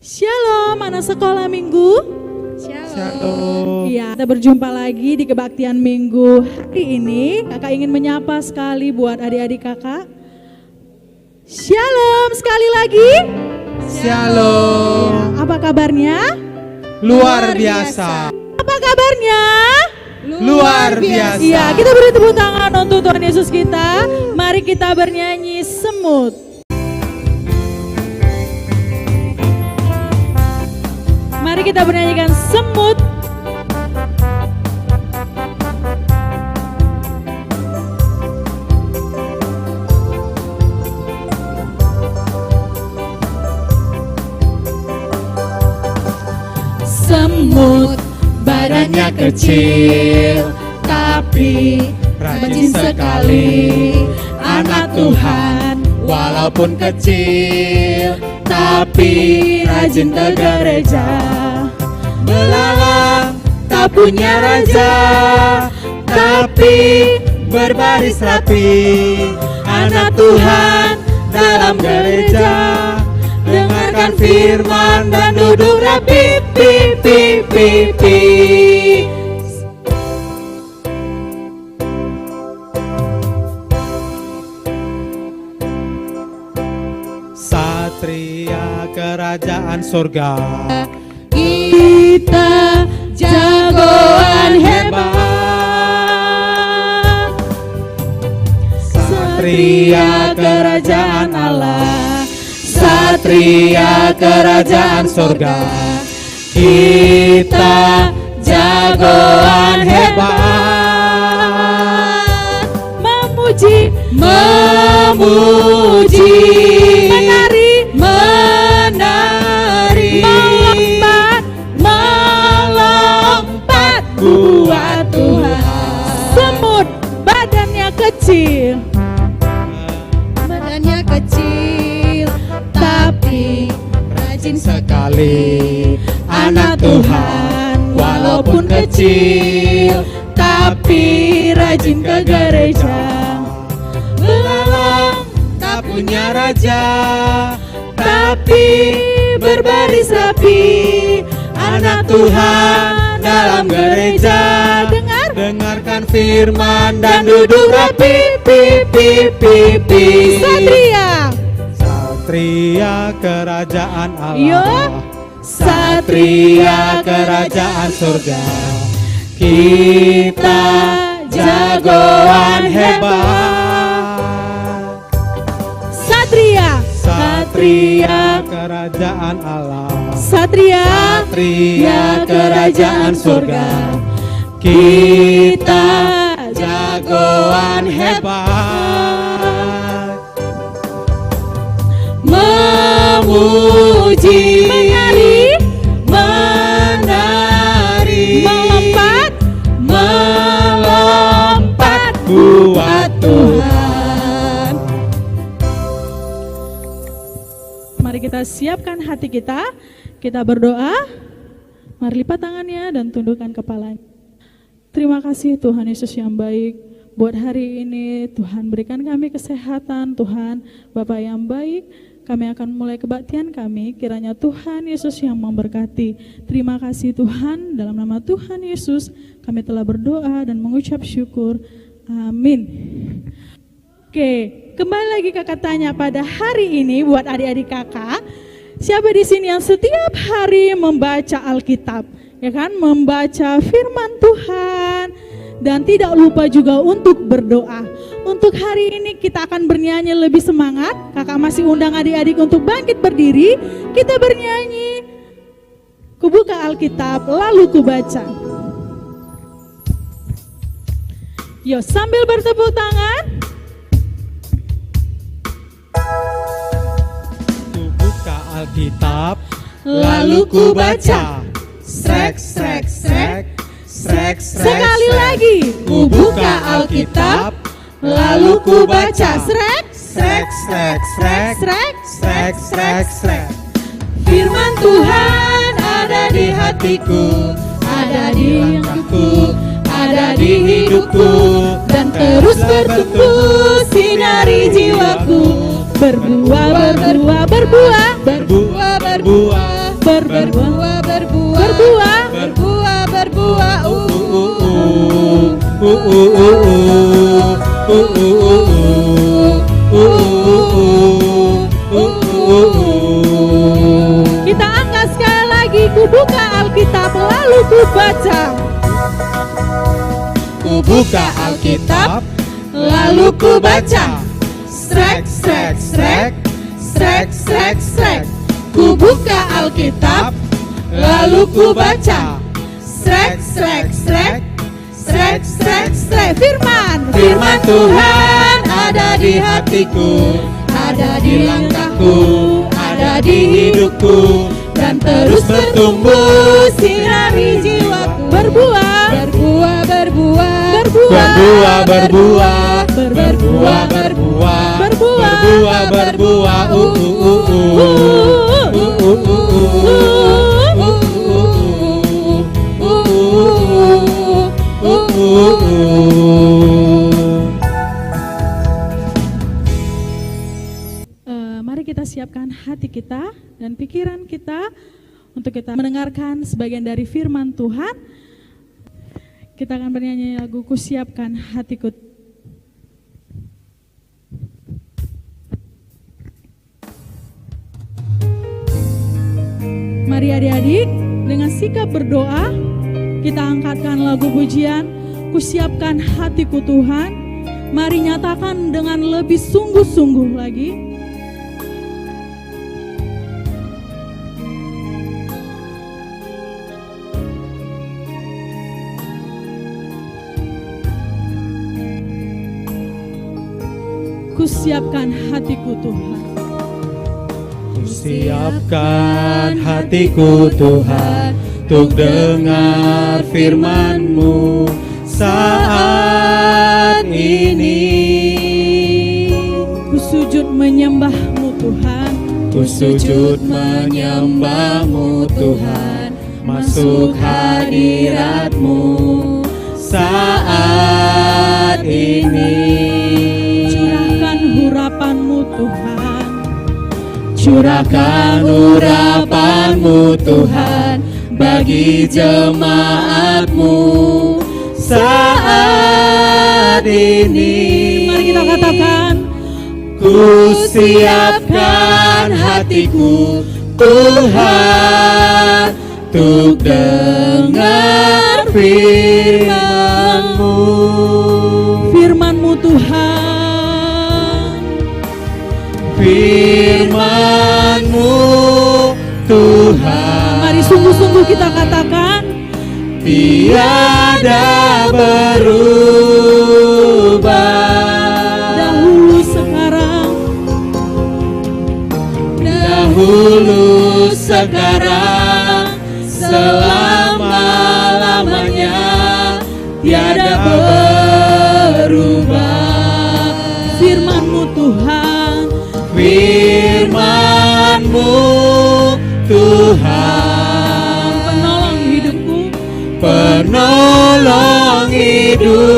Shalom anak sekolah minggu. Shalom. Iya, kita berjumpa lagi di kebaktian minggu hari ini. Kakak ingin menyapa sekali buat adik-adik kakak. Shalom sekali lagi. Shalom. Apa kabarnya? Luar biasa. Apa kabarnya? Luar biasa. Iya, kita beri tepuk tangan untuk Tuhan Yesus kita. Mari kita bernyanyi semut. Mari kita bernyanyikan semut. Semut badannya kecil, tapi rajin sekali. Anak Tuhan walaupun kecil, tapi rajin ke gereja. Belalang tak punya raja, tapi berbaris rapi. Anak Tuhan dalam gereja, dengarkan firman dan duduk rapi. Pi, pi, pi, pi. Satria kerajaan surga, Kita jagoan hebat. Satria kerajaan Allah, Satria kerajaan surga. Kita jagoan hebat. Memuji, memuji, menari, menari, melompat, melompat buat Tuhan. Semut badannya kecil, badannya kecil, tapi rajin sekali. Anak Tuhan walaupun kecil, tapi rajin ke gereja. Belalang tak punya raja, tapi berbaris rapi. Anak Tuhan dalam gereja, dengarkan firman dan duduk rapi. Pi, pi, pi, pi. Satria, Satria kerajaan Allah, yo. Satria kerajaan surga. Kita jagoan hebat. Satria, Satria, kerajaan Allah, Satria, Satria kerajaan surga. Kita jagoan hebat. Memuji, menari, menari, melompat, melompat buat Tuhan. Mari kita siapkan hati kita berdoa. Mari lipat tangannya dan tundukkan kepalanya. Terima kasih Tuhan Yesus yang baik. Buat hari ini Tuhan berikan kami kesehatan. Tuhan Bapa yang baik, kami akan mulai kebaktian kami. Kiranya Tuhan Yesus yang memberkati. Terima kasih Tuhan, dalam nama Tuhan Yesus kami telah berdoa dan mengucap syukur. Amin. Oke, kembali lagi kakak tanya pada hari ini buat adik-adik kakak, siapa di sini yang setiap hari membaca Alkitab, ya kan? Membaca firman Tuhan dan tidak lupa juga untuk berdoa. Untuk hari ini kita akan bernyanyi lebih semangat. Kakak masih undang adik-adik untuk bangkit berdiri. Kita bernyanyi, kubuka Alkitab lalu kubaca. Yo, sambil bertepuk tangan. Kubuka Alkitab Lalu kubaca. Srek, srek, srek, srek, srek. Sekali lagi, kubuka Alkitab lalu kubaca. Srek, Srek, srek, srek, srek. srek, srek, srek. Firman Tuhan ada di hatiku, ada di langkahku, ada di hidupku, dan terus bertumbuh sinari jiwaku. Berbuah, berbuah, berbuah, berbuah, berbuah, berbuah, berbuah, berbuah, berbuah, Kita angkat sekali lagi, ku buka Alkitab lalu ku baca. Ku buka Alkitab, lalu ku baca. Srek, srek, srek, srek, srek, srek. Ku buka Alkitab, lalu ku baca. Srek, srek, srek, srek, srek, srek. Firman Tuhan ada di hatiku, ada di langkahku, ada di hidupku, dan terus bertumbuh sinari jiwaku. Berbuah, Berbuah, berbuah, berbuah, berbuah, berbuah, berbuah, berbuah, berbuah, berbuah, Mari kita siapkan hati kita dan pikiran kita untuk kita mendengarkan sebagian dari firman Tuhan. Kita akan bernyanyi lagu Ku Siapkan Hatiku. Mari adik-adik, dengan sikap berdoa, kita angkatkan lagu pujian, Ku Siapkan Hatiku Tuhan. Mari nyatakan dengan lebih sungguh-sungguh lagi. Ku siapkan hatiku Tuhan. Ku siapkan hatiku Tuhan untuk dengar firman-Mu saat ini. Ku sujud menyembah-Mu Tuhan. Ku sujud menyembah-Mu Tuhan, masuk hadirat-Mu saat ini. Curahkan harapan-Mu Tuhan. Curahkan urapan-Mu Tuhan bagi jemaat-Mu saat ini. Mari kita katakan, ku siapkan hatiku Tuhan untuk dengar firman-Mu. firman-Mu Tuhan. Firman-Mu Tuhan, Mari sungguh-sungguh kita katakan, tiada berubah. dahulu sekarang, selama-lamanya tiada berubah. firman-Mu Tuhan. Firman-Mu Tuhan, Penolong hidupku, penolong hidupku.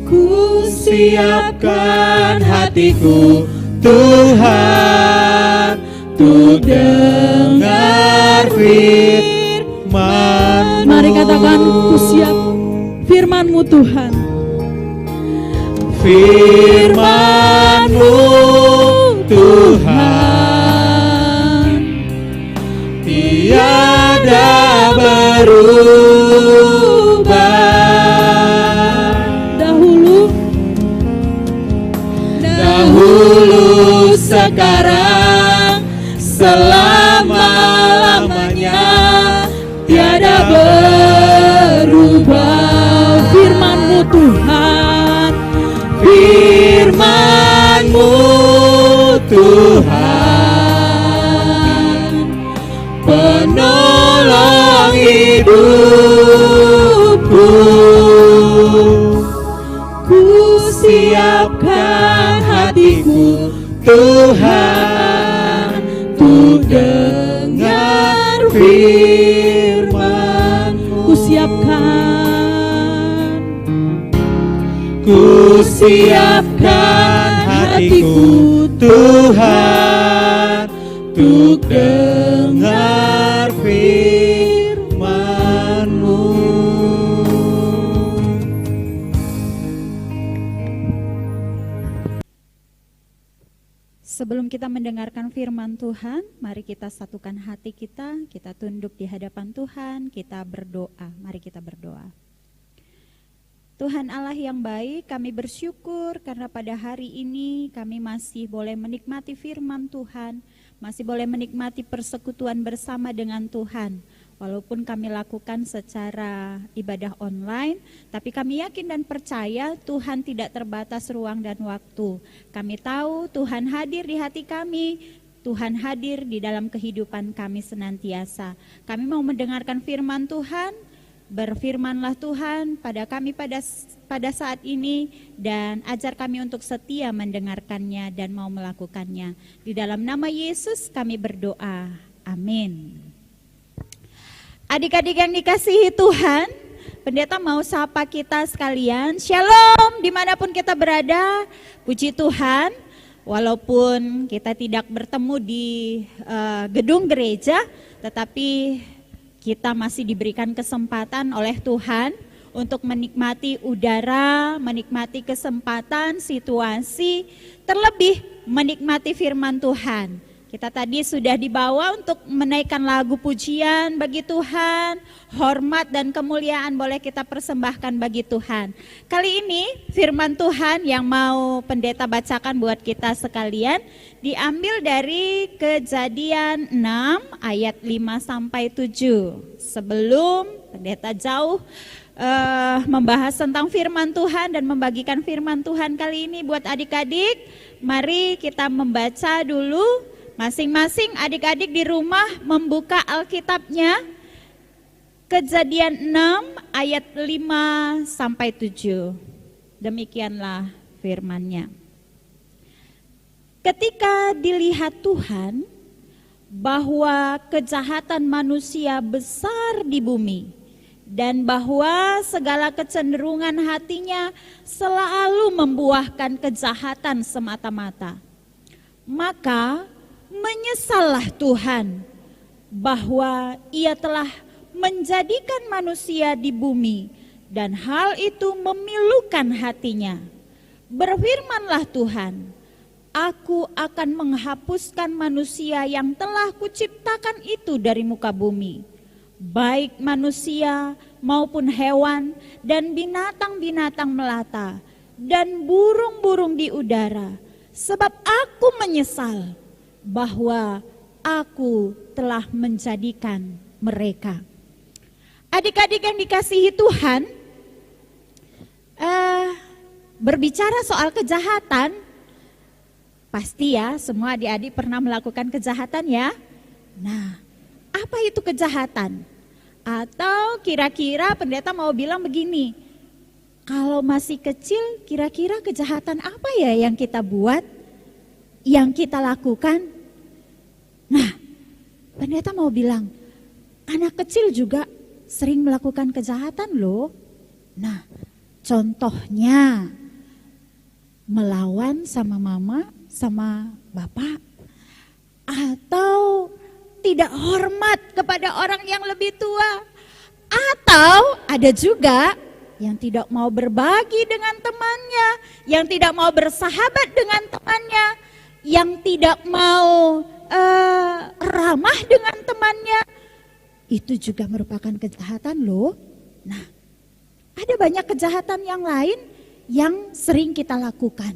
Ku siapkan hatiku Tuhan untuk dengar firman-Mu. mari katakan, ku siap firman-Mu Tuhan. Firman-Mu Tuhan, tiada berubah. Dahulu sekarang, selama-lamanya tiada berubah. Firman-Mu Tuhan. Firman-Mu Tuhan, penolong hidupku. Ku siapkan hatiku Tuhan untuk dengar firman-Mu. Ku siapkan. Ku siapkan hatiku Tuhan dengar firman-Mu. Sebelum kita mendengarkan firman Tuhan, mari kita satukan hati kita tunduk di hadapan Tuhan, kita berdoa. Mari kita berdoa. Tuhan Allah yang baik, kami bersyukur karena pada hari ini kami masih boleh menikmati firman Tuhan, masih boleh menikmati persekutuan bersama dengan Tuhan. Walaupun kami lakukan secara ibadah online, tapi kami yakin dan percaya Tuhan tidak terbatas ruang dan waktu. Kami tahu Tuhan hadir di hati kami, Tuhan hadir di dalam kehidupan kami senantiasa. Kami mau mendengarkan firman Tuhan, berfirmanlah Tuhan pada kami pada saat ini, dan ajar kami untuk setia mendengarkannya dan mau melakukannya. Di dalam nama Yesus kami berdoa, amin. Adik-adik yang dikasihi Tuhan, pendeta mau sapa kita sekalian. Shalom dimanapun kita berada, puji Tuhan. Walaupun kita tidak bertemu di gedung gereja, tetapi kita masih diberikan kesempatan oleh Tuhan untuk menikmati udara, menikmati kesempatan, situasi, terlebih menikmati firman Tuhan. Kita tadi sudah dibawa untuk menaikkan lagu pujian bagi Tuhan, hormat dan kemuliaan boleh kita persembahkan bagi Tuhan. Kali ini firman Tuhan yang mau pendeta bacakan buat kita sekalian diambil dari Kejadian 6 ayat 5-7. Sebelum pendeta jauh membahas tentang firman Tuhan dan membagikan firman Tuhan kali ini buat adik-adik, mari kita membaca dulu. Masing-masing adik-adik di rumah membuka Alkitabnya, Kejadian 6 ayat 5-7. Demikianlah firman-Nya. Ketika dilihat Tuhan bahwa kejahatan manusia besar di bumi, dan bahwa segala kecenderungan hatinya selalu membuahkan kejahatan semata-mata, maka menyesallah Tuhan bahwa Ia telah menjadikan manusia di bumi dan hal itu memilukan hatinya. Berfirmanlah Tuhan, Aku akan menghapuskan manusia yang telah kuciptakan itu dari muka bumi, baik manusia maupun hewan dan binatang-binatang melata dan burung-burung di udara, sebab aku menyesal bahwa aku telah menjadikan mereka. Adik-adik yang dikasihi Tuhan, berbicara soal kejahatan, pasti ya semua adik-adik pernah melakukan kejahatan ya. Nah, apa itu kejahatan? Atau kira-kira pendeta mau bilang begini, kalau masih kecil kira-kira kejahatan apa ya yang kita buat, yang kita lakukan? Nah, pendeta mau bilang, anak kecil juga sering melakukan kejahatan loh. Nah, contohnya melawan sama mama, sama bapak, atau tidak hormat kepada orang yang lebih tua, atau ada juga yang tidak mau berbagi dengan temannya, yang tidak mau bersahabat dengan temannya, yang tidak mau ramah dengan temannya. Itu juga merupakan kejahatan loh. Nah, ada banyak kejahatan yang lain yang sering kita lakukan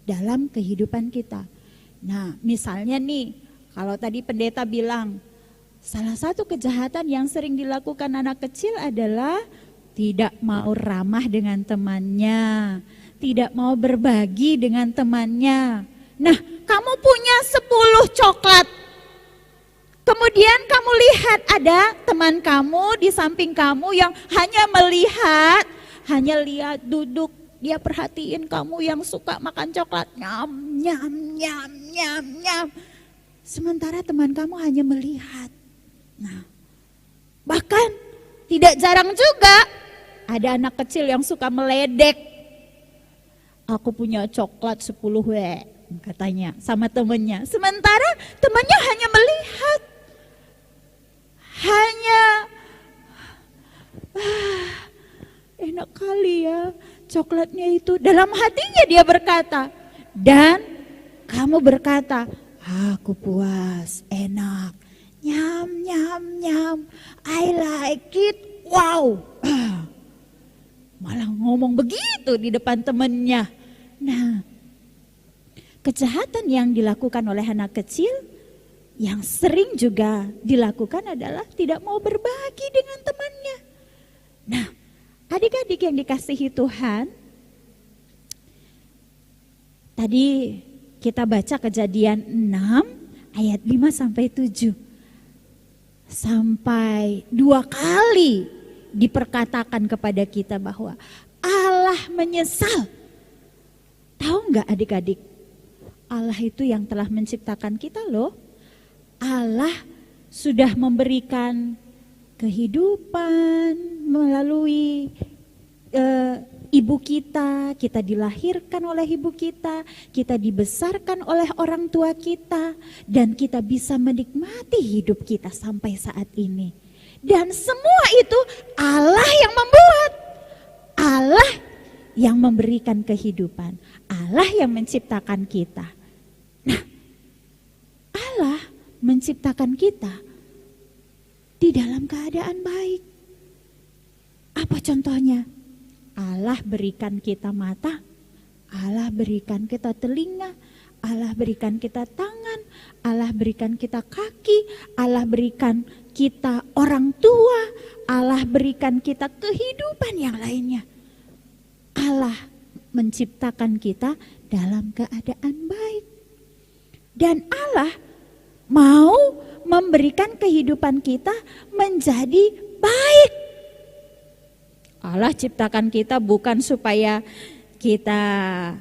dalam kehidupan kita. Nah, misalnya nih, kalau tadi pendeta bilang, salah satu kejahatan yang sering dilakukan anak kecil adalah tidak mau ramah dengan temannya, tidak mau berbagi dengan temannya. Nah, kamu punya 10 coklat, kemudian kamu lihat ada teman kamu di samping kamu yang hanya melihat, hanya lihat duduk, dia perhatiin kamu yang suka makan coklat, nyam, nyam, nyam, nyam, nyam. Sementara teman kamu hanya melihat. Nah, bahkan tidak jarang juga ada anak kecil yang suka meledek. Aku punya coklat 10 katanya sama temennya. Sementara temannya hanya melihat. ya coklatnya itu. Dalam hatinya dia berkata, dan kamu berkata, aku puas, enak, nyam, nyam, nyam, I like it, wow. Malah ngomong begitu di depan temannya. Nah, kejahatan yang dilakukan oleh anak kecil yang sering juga dilakukan adalah tidak mau berbagi dengan temannya. Nah, adik-adik yang dikasihi Tuhan, tadi kita baca Kejadian 6 ayat 5 sampai 7. Sampai 2 kali diperkatakan kepada kita bahwa Allah menyesal. Tahu nggak adik-adik? Allah itu yang telah menciptakan kita loh. Allah sudah memberikan kehidupan melalui ibu kita dilahirkan oleh ibu kita dibesarkan oleh orang tua kita, dan kita bisa menikmati hidup kita sampai saat ini. Dan semua itu Allah yang membuat, Allah yang memberikan kehidupan, Allah yang menciptakan kita. Nah, Allah menciptakan kita di dalam keadaan baik. Apa contohnya? Allah berikan kita mata, Allah berikan kita telinga, Allah berikan kita tangan, Allah berikan kita kaki, Allah berikan kita orang tua, Allah berikan kita kehidupan yang lainnya. Allah menciptakan kita dalam keadaan baik. Dan Allah mau memberikan kehidupan kita menjadi baik. Allah ciptakan kita bukan supaya kita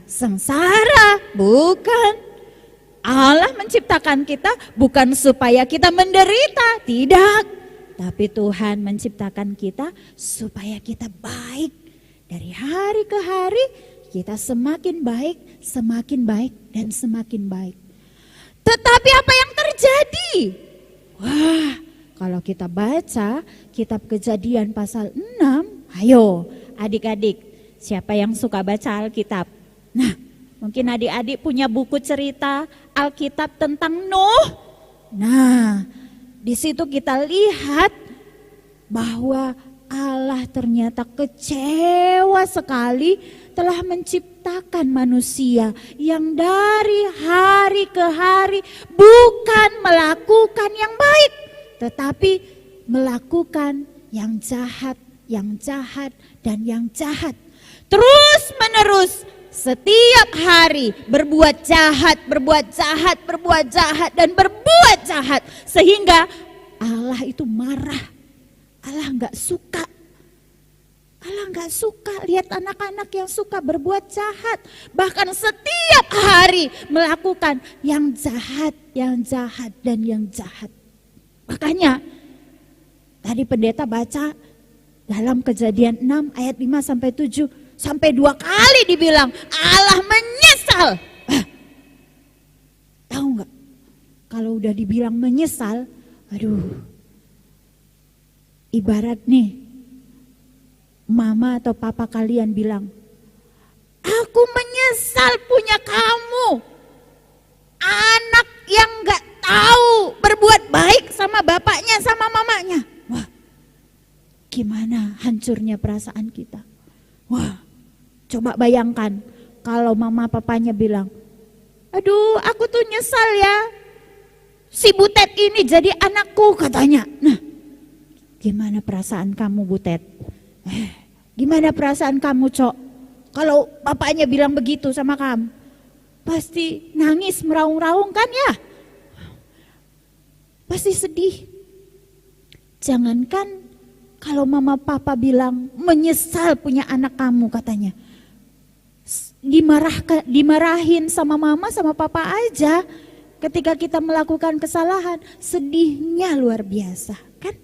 sengsara, bukan. Allah menciptakan kita bukan supaya kita menderita, tidak. Tapi Tuhan menciptakan kita supaya kita baik. Dari hari ke hari kita semakin baik, dan semakin baik. Tetapi apa yang terjadi? Wah, kalau kita baca kitab Kejadian pasal 6, ayo adik-adik, siapa yang suka baca Alkitab? Nah, mungkin adik-adik punya buku cerita Alkitab tentang Nuh. Nah, di situ kita lihat bahwa Allah ternyata kecewa sekali telah menciptakan manusia yang dari hari ke hari bukan melakukan yang baik, tetapi melakukan yang jahat, dan yang jahat. Terus menerus setiap hari berbuat jahat, dan berbuat jahat. Sehingga Allah itu marah. Allah nggak suka. Allah nggak suka lihat anak-anak yang suka berbuat jahat. Bahkan setiap hari melakukan yang jahat, dan yang jahat. Makanya tadi pendeta baca dalam Kejadian 6 ayat 5 sampai 7, sampai 2 kali dibilang Allah menyesal. Tahu nggak? Kalau udah dibilang menyesal, aduh. Ibarat nih, mama atau papa kalian bilang, aku menyesal punya kamu. Anak yang gak tahu berbuat baik sama bapaknya, sama mamanya. Wah, gimana hancurnya perasaan kita. Wah, coba bayangkan kalau mama papanya bilang, aduh aku tuh nyesal ya, si Butet ini jadi anakku katanya. Nah, gimana perasaan kamu Butet? Gimana perasaan kamu Cok? Kalau bapaknya bilang begitu sama kamu, pasti nangis meraung-raung kan ya? Pasti sedih. Jangankan kalau mama papa bilang menyesal punya anak kamu katanya. Dimarahin sama mama sama papa aja ketika kita melakukan kesalahan, sedihnya luar biasa kan?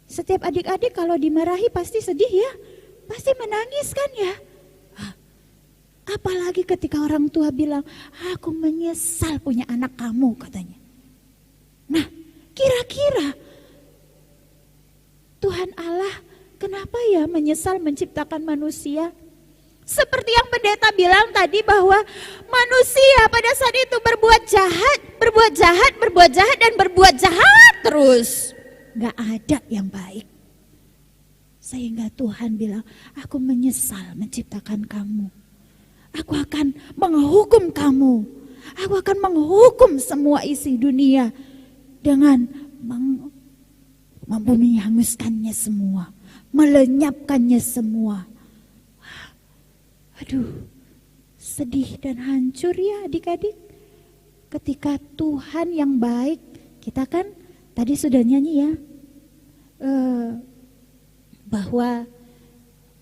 Setiap adik-adik kalau dimarahi pasti sedih ya, pasti menangis kan ya. Apalagi ketika orang tua bilang, aku menyesal punya anak kamu katanya. Nah, kira-kira Tuhan Allah Kenapa ya menyesal menciptakan manusia? Seperti yang pendeta bilang tadi bahwa manusia pada saat itu berbuat jahat dan berbuat jahat terus. Gak ada yang baik. Sehingga Tuhan bilang, aku menyesal menciptakan kamu. Aku akan menghukum kamu. Aku akan menghukum semua isi dunia dengan menghanguskannya semua, melenyapkannya semua. Aduh, sedih dan hancur ya adik-adik. Ketika Tuhan yang baik, kita kan tadi sudah nyanyi ya, bahwa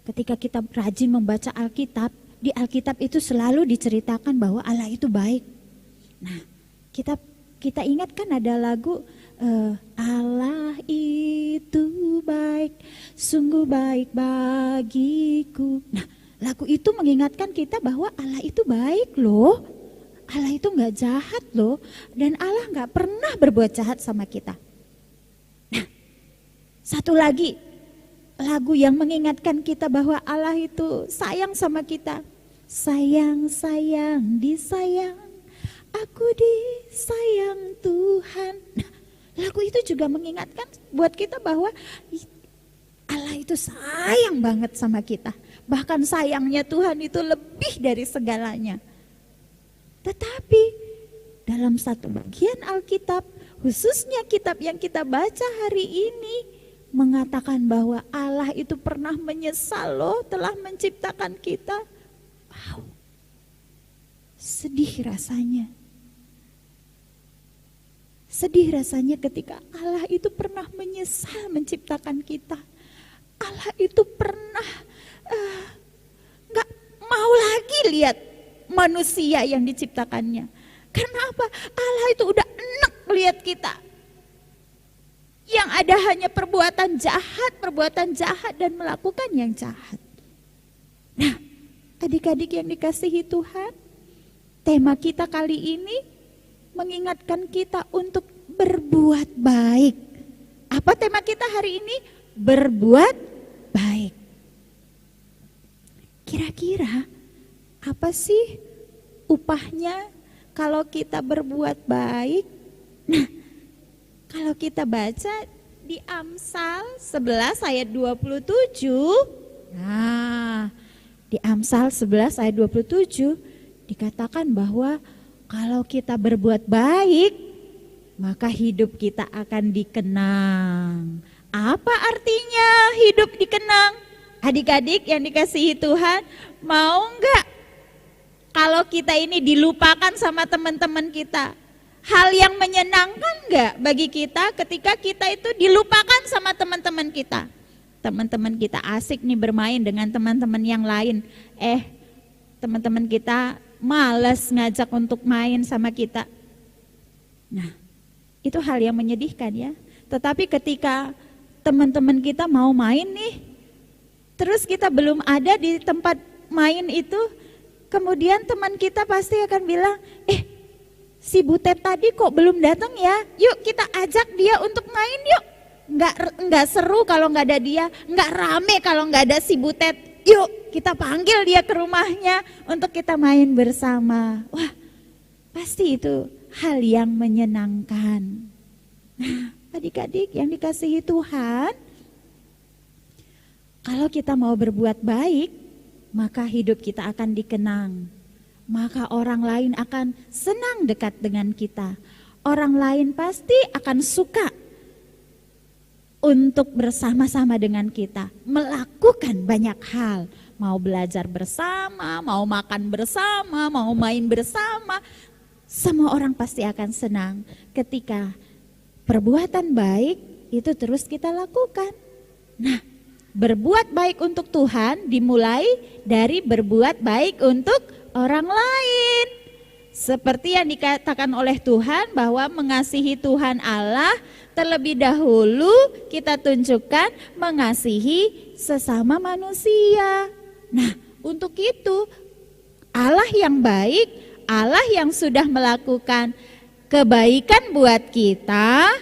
ketika kita rajin membaca Alkitab, di Alkitab itu selalu diceritakan bahwa Allah itu baik. Nah, kita ingat kan ada lagu Allah itu baik, sungguh baik bagiku. Nah, lagu itu mengingatkan kita bahwa Allah itu baik loh. Allah itu gak jahat loh. Dan Allah gak pernah berbuat jahat sama kita. Nah, satu lagi lagu yang mengingatkan kita bahwa Allah itu sayang sama kita. Sayang, sayang, disayang, aku disayang Tuhan. Nah, lagu itu juga mengingatkan buat kita bahwa Allah itu sayang banget sama kita. Bahkan sayangnya Tuhan itu lebih dari segalanya. Tetapi dalam satu bagian Alkitab, khususnya kitab yang kita baca hari ini, mengatakan bahwa Allah itu pernah menyesal loh telah menciptakan kita. Wow, sedih rasanya. Sedih rasanya ketika Allah itu pernah menyesal menciptakan kita. Allah itu pernah gak mau lagi lihat manusia yang diciptakannya. Karena apa? Allah itu udah enek lihat kita. Yang ada hanya perbuatan jahat dan melakukan yang jahat. Nah, adik-adik yang dikasihi Tuhan, tema kita kali ini mengingatkan kita untuk berbuat baik. Apa tema kita hari ini? Berbuat baik. Kira-kira apa sih upahnya kalau kita berbuat baik? Nah, kalau kita baca di Amsal 11 ayat 27. Nah, di Amsal 11 ayat 27 dikatakan bahwa kalau kita berbuat baik, maka hidup kita akan dikenang. Apa artinya hidup dikenang? Adik-adik yang dikasihi Tuhan, mau enggak kalau kita ini dilupakan sama teman-teman kita? Hal yang menyenangkan enggak bagi kita ketika kita itu dilupakan sama teman-teman kita? Teman-teman kita asik nih bermain dengan teman-teman yang lain. Teman-teman kita malas ngajak untuk main sama kita. Nah, itu hal yang menyedihkan ya. Tetapi ketika teman-teman kita mau main nih, terus kita belum ada di tempat main itu, kemudian teman kita pasti akan bilang, si Butet tadi kok belum datang ya, yuk kita ajak dia untuk main yuk. Nggak seru kalau nggak ada dia, nggak rame kalau nggak ada si Butet. Yuk kita panggil dia ke rumahnya untuk kita main bersama. Wah, pasti itu hal yang menyenangkan. Nah, adik-adik yang dikasihi Tuhan, kalau kita mau berbuat baik, maka hidup kita akan dikenang. Maka orang lain akan senang dekat dengan kita. Orang lain pasti akan suka untuk bersama-sama dengan kita, melakukan banyak hal, mau belajar bersama, mau makan bersama, mau main bersama. Semua orang pasti akan senang ketika perbuatan baik itu terus kita lakukan. Nah, berbuat baik untuk Tuhan dimulai dari berbuat baik untuk orang lain. Seperti yang dikatakan oleh Tuhan bahwa mengasihi Tuhan Allah terlebih dahulu kita tunjukkan mengasihi sesama manusia. Nah, untuk itu Allah yang baik, Allah yang sudah melakukan kebaikan buat kita,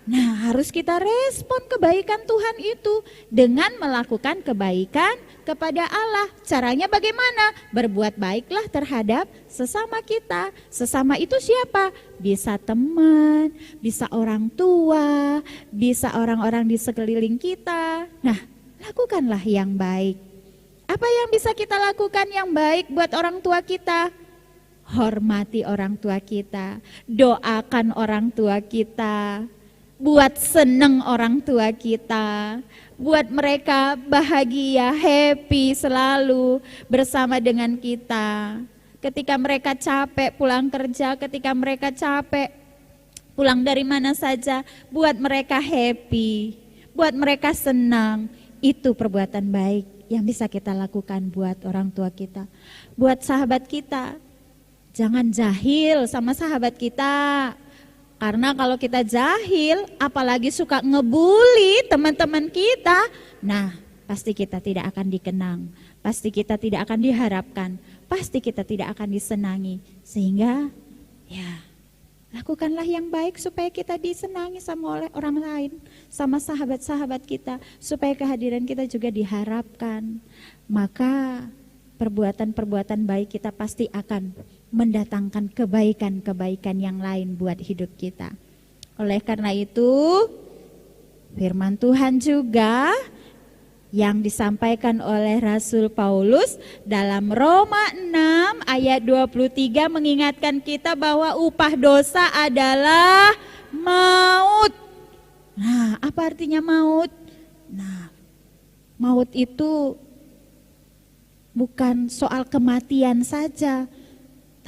Nah, harus kita respon kebaikan Tuhan itu dengan melakukan kebaikan kepada Allah. Caranya bagaimana? Berbuat baiklah terhadap sesama kita. Sesama itu siapa? Bisa teman, bisa orang tua, bisa orang-orang di sekeliling kita. Nah, lakukanlah yang baik. Apa yang bisa kita lakukan yang baik buat orang tua kita? Hormati orang tua kita, doakan orang tua kita, buat seneng orang tua kita, buat mereka bahagia, happy selalu bersama dengan kita. Ketika mereka capek pulang kerja, ketika mereka capek pulang dari mana saja, buat mereka happy, buat mereka senang. Itu perbuatan baik yang bisa kita lakukan buat orang tua kita, buat sahabat kita. Jangan jahil sama sahabat kita. Karena kalau kita jahil, apalagi suka ngebully teman-teman kita, nah pasti kita tidak akan dikenang, pasti kita tidak akan diharapkan, pasti kita tidak akan disenangi. Sehingga ya lakukanlah yang baik supaya kita disenangi sama oleh orang lain, sama sahabat-sahabat kita, supaya kehadiran kita juga diharapkan. Maka perbuatan-perbuatan baik kita pasti akan mendatangkan kebaikan-kebaikan yang lain buat hidup kita. Oleh karena itu, firman Tuhan juga yang disampaikan oleh Rasul Paulus dalam Roma 6 ayat 23 mengingatkan kita bahwa upah dosa adalah maut. Nah, apa artinya maut? Nah, maut itu bukan soal kematian saja,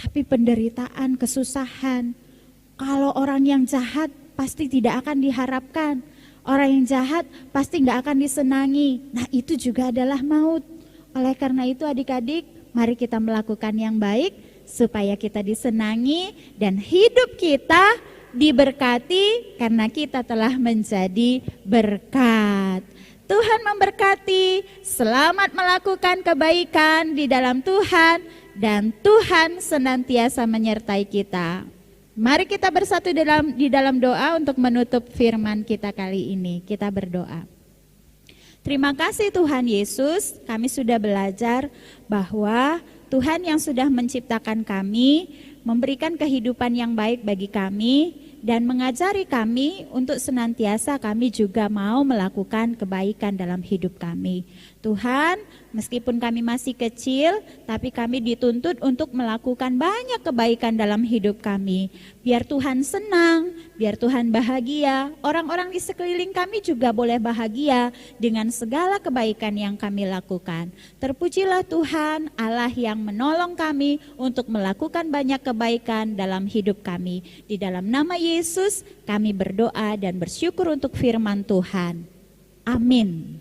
tapi penderitaan, kesusahan. Kalau orang yang jahat pasti tidak akan diharapkan. Orang yang jahat pasti nggak akan disenangi. Nah, itu juga adalah maut. Oleh karena itu adik-adik, mari kita melakukan yang baik supaya kita disenangi dan hidup kita diberkati karena kita telah menjadi berkat. Tuhan memberkati, selamat melakukan kebaikan di dalam Tuhan dan Tuhan senantiasa menyertai kita. Mari kita bersatu di dalam doa untuk menutup firman kita kali ini. Kita berdoa. Terima kasih Tuhan Yesus, kami sudah belajar bahwa Tuhan yang sudah menciptakan kami, memberikan kehidupan yang baik bagi kami, dan mengajari kami untuk senantiasa kami juga mau melakukan kebaikan dalam hidup kami. Tuhan, meskipun kami masih kecil, tapi kami dituntut untuk melakukan banyak kebaikan dalam hidup kami. Biar Tuhan senang, biar Tuhan bahagia, orang-orang di sekeliling kami juga boleh bahagia dengan segala kebaikan yang kami lakukan. Terpujilah Tuhan, Allah yang menolong kami untuk melakukan banyak kebaikan dalam hidup kami. Di dalam nama Yesus, kami berdoa dan bersyukur untuk firman Tuhan. Amin.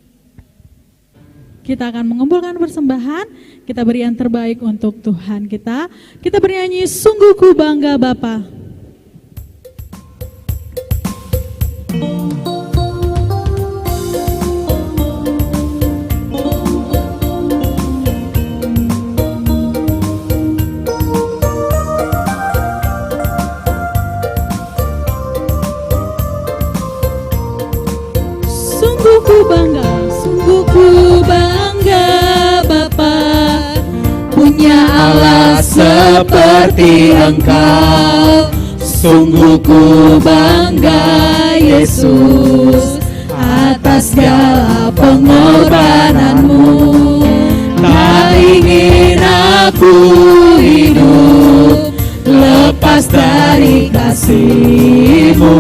Kita akan mengumpulkan persembahan, kita beri yang terbaik untuk Tuhan kita. Kita bernyanyi Sungguh Ku Bangga Bapa. Sungguh ku bangga, sungguh ku bangga Bapa, punya Allah seperti Engkau. Sungguh ku bangga Yesus atas segala pengorbananmu. Tak ingin aku hidup lepas dari kasih-Mu.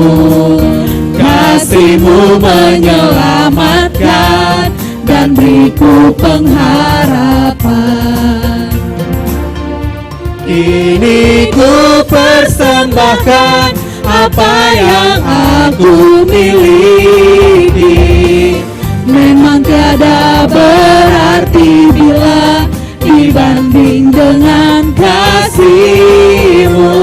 Kasih-Mu menyelamatkan dan beriku pengharapan. Kini ku persembahkan apa yang aku miliki. Memang tiada berarti bila dibanding dengan kasih-Mu.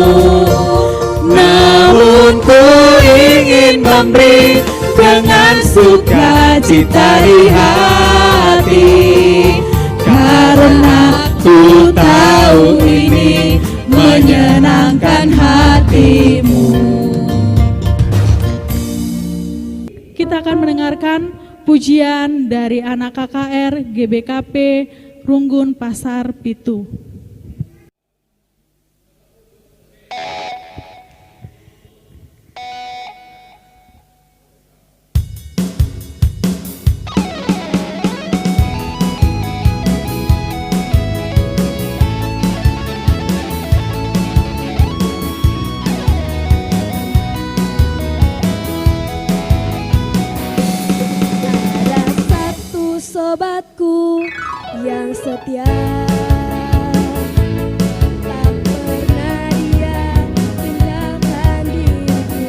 Namun ku ingin memberi dengan sukacita di hati, karena ku tahu ini menyenangkan hati-Mu. akan mendengarkan pujian dari anak KKR GBKP Runggun Pasar Pitu. Sobatku yang setia, tak pernah dia tinggalkan diriku.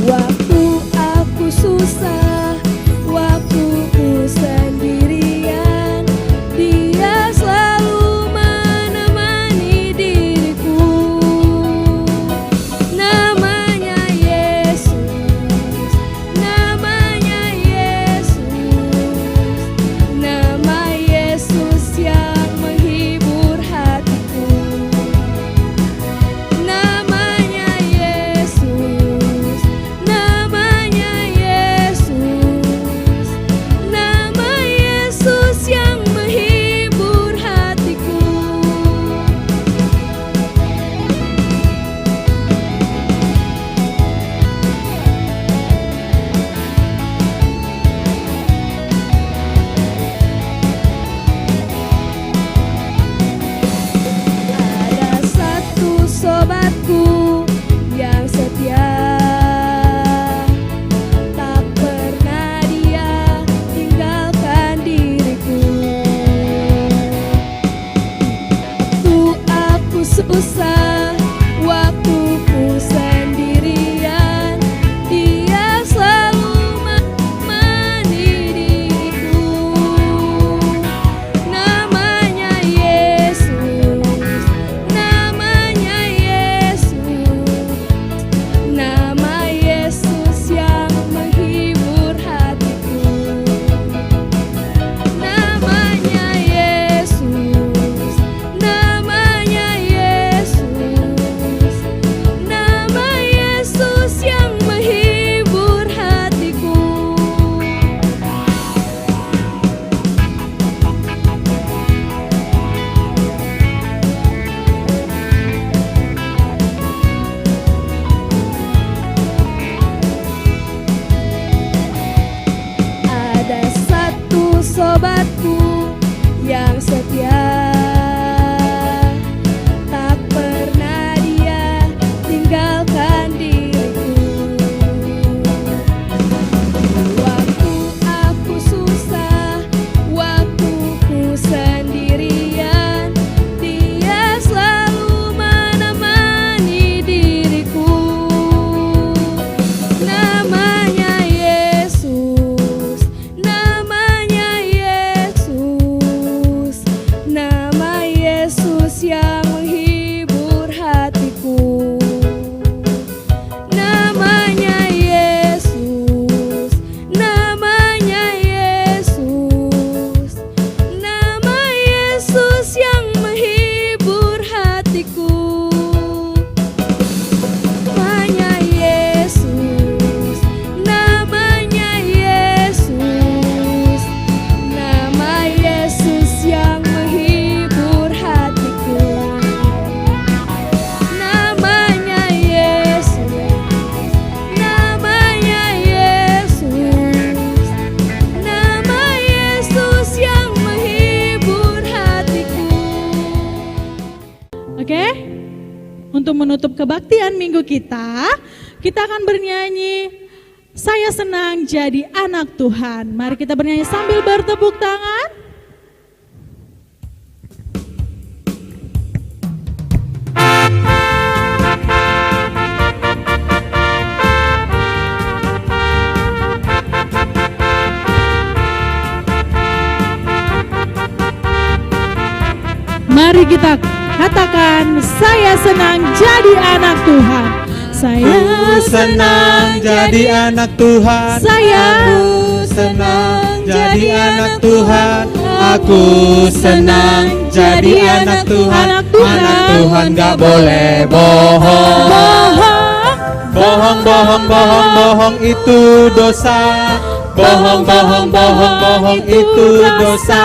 Waktu aku susah, waktu ku sendirian, dia selalu menemani diriku. Namanya Yesus, namanya nama Yesus yang menghibur hatiku. Namanya Yesus, namanya Yesus, nama Yesus yang menghibur hatiku. Ada satu sobatku yang setia, tak pernah dia tinggalkan diriku. Waktu aku susah, waktu ku sendirian, dia selalu menemani diriku. Namanya Yesus, namanya Yesus, nama Yesus yang menghibur hatiku. Namanya Yesus, namanya Yesus, nama Yesus yang menghibur hatiku. Ada satu sobatku yang setia, tak pernah dia tinggalkan diriku. Waktu aku susah, waktu ku sendirian, dia selalu menemani diriku. Namanya Yesus, namanya Yesus, nama Yesus yang menghibur hatiku. Namanya Yesus, namanya Yesus, nama Yesus yang menghibur hatiku. Namanya Yesus, namanya Yesus, nama Yesus yang menghibur hatiku. Namanya Yesus, namanya Yesus, nama Yesus yang menghibur hatiku. Oke? Untuk menutup kebaktian minggu kita akan bernyanyi Saya Senang Jadi Anak Tuhan. Mari kita bernyanyi sambil bertepuk tangan. Mari kita katakan, saya senang jadi anak Tuhan. Saya senang jadi anak Tuhan. Saya senang jadi anak Tuhan. Aku senang jadi anak Tuhan. Anak Tuhan. Anak Tuhan gak boleh bohong. bohong. Bohong, bohong, bohong, bohong itu dosa. Bohong, bohong, bohong, bohong itu dosa.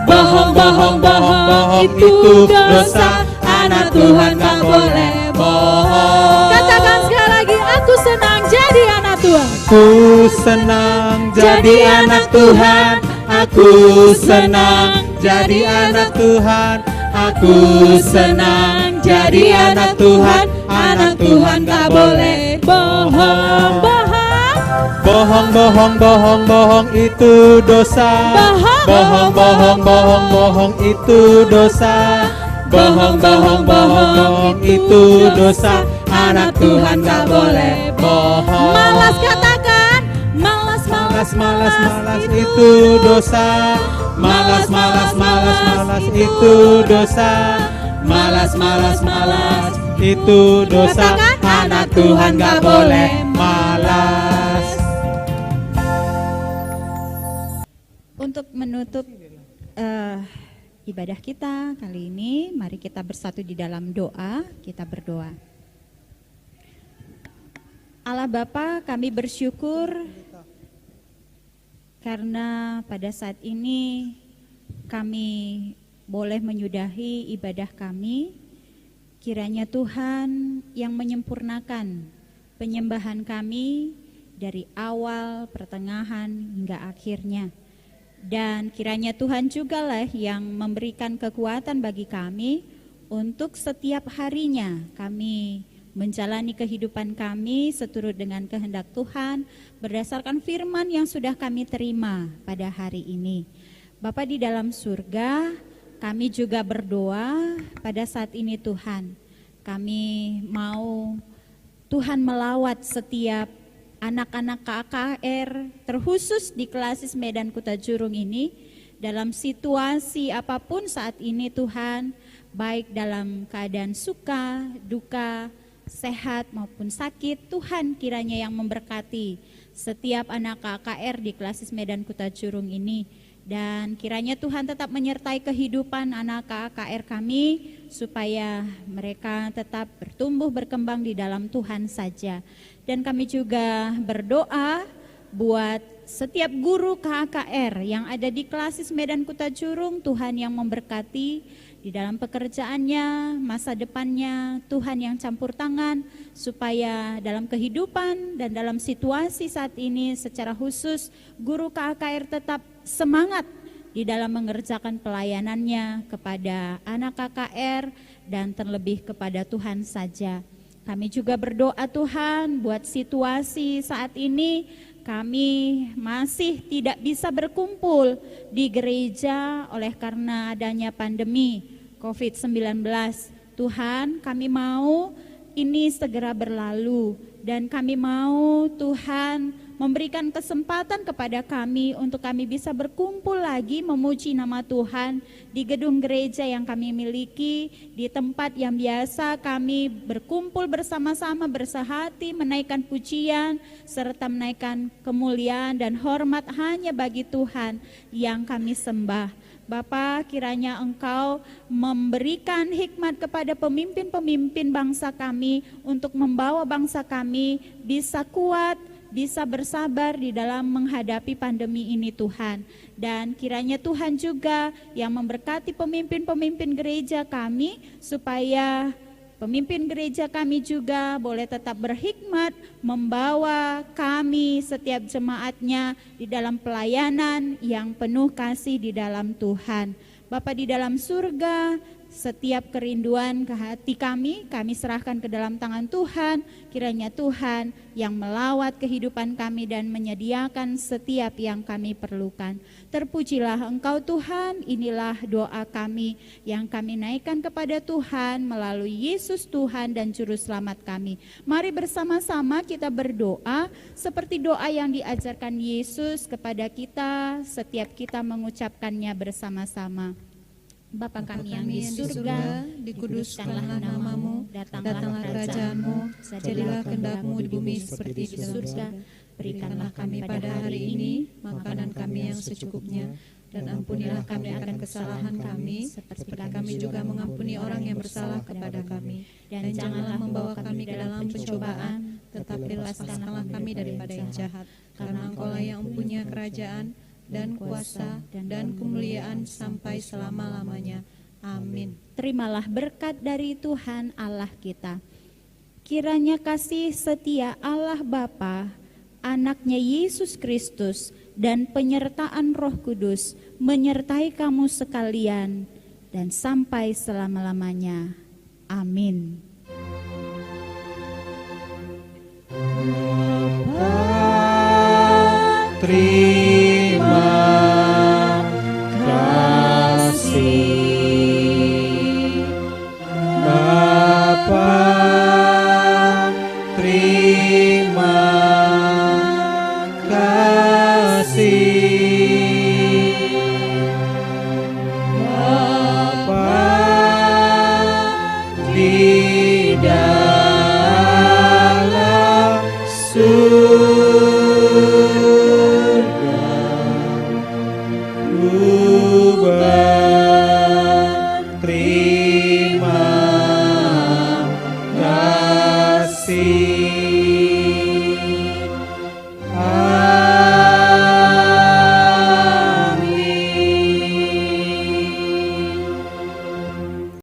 Bohong, bohong, bohong, bohong itu dosa. Anak Tuhan gak boleh bohong. Katakan sekali lagi, aku senang jadi anak Tuhan. Aku senang jadi anak Tuhan. Aku senang jadi anak Tuhan. Aku senang jadi anak Tuhan. Anak Tuhan gak boleh bohong. Bohong, bohong, bohong, bohong itu dosa. Bohong, bohong, bohong, bohong itu dosa. Bohong, bohong, bohong, bohong itu dosa. Anak Tuhan gak boleh bohong. Malas, katakan malas, Malas, malas, malas itu dosa. Malas, malas, malas, malas itu dosa. Malas, malas, malas itu dosa. Anak Tuhan gak boleh malas. Untuk menutup ibadah kita kali ini, mari kita bersatu di dalam doa. Kita berdoa. Allah Bapa, kami bersyukur karena pada saat ini kami boleh menyudahi ibadah kami. Kiranya Tuhan yang menyempurnakan penyembahan kami dari awal, pertengahan hingga akhirnya. Dan kiranya Tuhan jugalah yang memberikan kekuatan bagi kami untuk setiap harinya kami menjalani kehidupan kami seturut dengan kehendak Tuhan berdasarkan firman yang sudah kami terima pada hari ini. Bapa di dalam surga, kami juga berdoa pada saat ini Tuhan. Kami mau Tuhan melawat setiap anak-anak KKR terkhusus di Klasis Medan Kuta Jurung ini dalam situasi apapun saat ini Tuhan, baik dalam keadaan suka, duka, sehat maupun sakit, Tuhan kiranya yang memberkati setiap anak KKR di Klasis Medan Kuta Jurung ini. Dan kiranya Tuhan tetap menyertai kehidupan anak KKR kami supaya mereka tetap bertumbuh berkembang di dalam Tuhan saja. Dan kami juga berdoa buat setiap guru KKR yang ada di Klasis Medan Kuta Jurung, Tuhan yang memberkati di dalam pekerjaannya, masa depannya, Tuhan yang campur tangan supaya dalam kehidupan dan dalam situasi saat ini secara khusus guru KKR tetap semangat di dalam mengerjakan pelayanannya kepada anak KKR dan terlebih kepada Tuhan saja. Kami juga berdoa Tuhan buat situasi saat ini kami masih tidak bisa berkumpul di gereja oleh karena adanya pandemi COVID-19. Tuhan, kami mau ini segera berlalu dan kami mau Tuhan memberikan kesempatan kepada kami untuk kami bisa berkumpul lagi memuji nama Tuhan di gedung gereja yang kami miliki, di tempat yang biasa kami berkumpul bersama-sama bersehati menaikkan pujian serta menaikkan kemuliaan dan hormat hanya bagi Tuhan yang kami sembah. Bapa, kiranya Engkau memberikan hikmat kepada pemimpin-pemimpin bangsa kami untuk membawa bangsa kami bisa kuat, bisa bersabar di dalam menghadapi pandemi ini Tuhan. Dan kiranya Tuhan juga yang memberkati pemimpin-pemimpin gereja kami supaya pemimpin gereja kami juga boleh tetap berhikmat membawa kami setiap jemaatnya di dalam pelayanan yang penuh kasih di dalam Tuhan. Bapa di dalam surga, setiap kerinduan ke hati kami serahkan ke dalam tangan Tuhan. Kiranya Tuhan yang melawat kehidupan kami dan menyediakan setiap yang kami perlukan. Terpujilah Engkau Tuhan, inilah doa kami yang kami naikkan kepada Tuhan melalui Yesus Tuhan dan Juru Selamat kami. Mari bersama-sama kita berdoa seperti doa yang diajarkan Yesus kepada kita, setiap kita mengucapkannya bersama-sama. Bapa kami yang di surga, dikuduskanlah namamu, datanglah kerajaanmu, jadilah kehendak-Mu di bumi seperti di surga. Berikanlah kami pada hari ini makanan kami yang secukupnya, dan ampunilah kami akan kesalahan kami, seperti kami juga mengampuni orang yang bersalah kepada kami. Dan janganlah membawa kami ke dalam pencobaan, tetapi lepaskanlah kami daripada yang jahat. Karena Engkaulah yang mempunyai kerajaan, dan kuasa, dan kemuliaan sampai selama-lamanya. Amin. Terimalah berkat dari Tuhan Allah kita. Kiranya kasih setia Allah Bapa, Anaknya Yesus Kristus, dan penyertaan Roh Kudus menyertai kamu sekalian dan sampai selama-lamanya. Amin. Terima kasih Bapa, terima kasih Bapa di dalam surga.